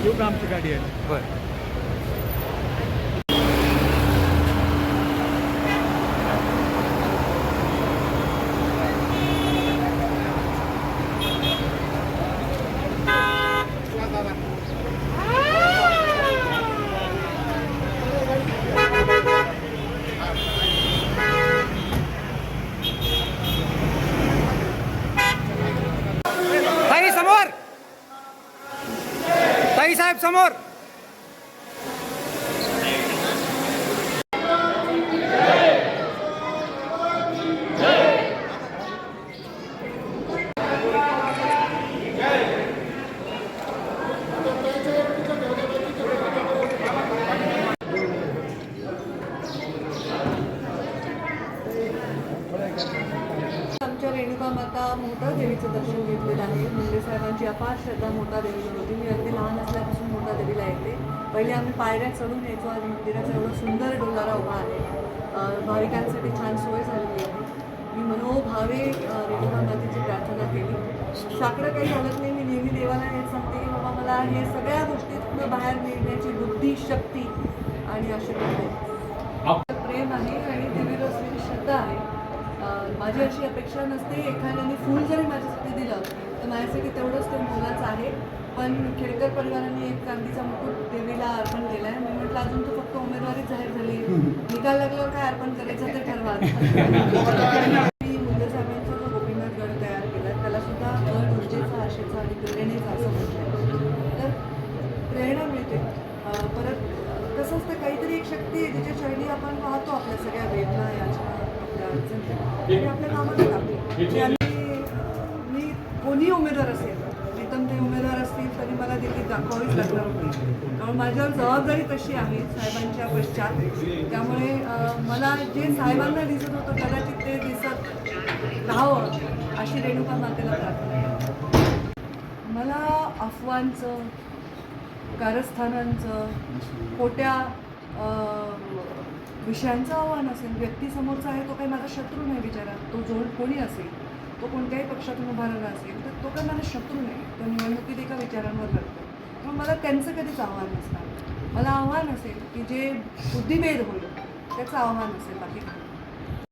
येऊ का आमची गाडी आहे. बरं. ताई समोर, ताई साहेब समोर. आमच्या रेणुका माता मोठा देवीचं दर्शन घेतलेलं आहे. मुंडे साहेबांची अपार श्रद्धा मोठा देवीवर होती. मी अगदी लहान असल्यापासून मोठा देवीला येते. पहिले आम्ही पायऱ्या चढून यायचो. आज मंदिराचा एवढा सुंदर डोंगारा उभा आहे. भाविकांसाठी छान सोय झालेली आहे. मी मनोभावे रेणुका मातेची प्रार्थना केली. साकडं काही झालं नाही. मी नेहमी देवाला हेच सांगते की बाबा मला हे सगळ्या गोष्टीतून बाहेर निघण्याची बुद्धी, शक्ती आणि आशीर्वाद प्रेम आहे आणि देवीवर असलेली श्रद्धा आहे. माझी अशी अपेक्षा नसते एखाद्याने फूल जरी माझ्यासाठी दिलं तर माझ्यासाठी तेवढंच ते मोलाचं आहे. पण खेडकर परिवाराने एक चांदीचा मुकुट देवीला अर्पण केला आहे. मी म्हटलं अजून तर फक्त उमेदवारी जाहीर झाली, निकाल लागल्यावर काय अर्पण करायचं ते ठरवा. मी मुंडे साहेबांचा जो गोपीनाथ गड तयार केला त्याला सुद्धा गड ऊर्जेचा, आशेचा आणि प्रेरणेचा असं म्हटलं. तर प्रेरणा मिळते. परत कसं असतं काहीतरी एक शक्ती आहे जिच्या शैली आपण पाहतो आपल्या सगळ्या वेदना याच्या आणि आपल्या कामाला लागते. मी कोणी उमेदवार असेल, प्रीतम ते उमेदवार असतील तरी मला देखील दाखवावीच लागणार होती. कारण माझ्यावर जबाबदारी तशी आहे साहेबांच्या पश्चात. त्यामुळे मला जे साहेबांना दिसत होतं कदाचित ते दिसत राहावं अशी रेणुका मातेला प्रार्थना. मला अफवांचं, कारस्थानांचं, खोट्या विषयांचं आव्हान असेल. व्यक्तीसमोरचा आहे तो काही माझा शत्रू नाही बिचारा. तो जो कोणी असेल, तो कोणत्याही पक्षातून उभारला असेल तर तो काही माझा शत्रू नाही. तो निवडणुकीत एका विचारांवर लढतो. मग मला त्यांचं कधीच आव्हान नसणार. मला आव्हान असेल की जे बुद्धिभेद होईल त्याचं आव्हान असेल, बाकी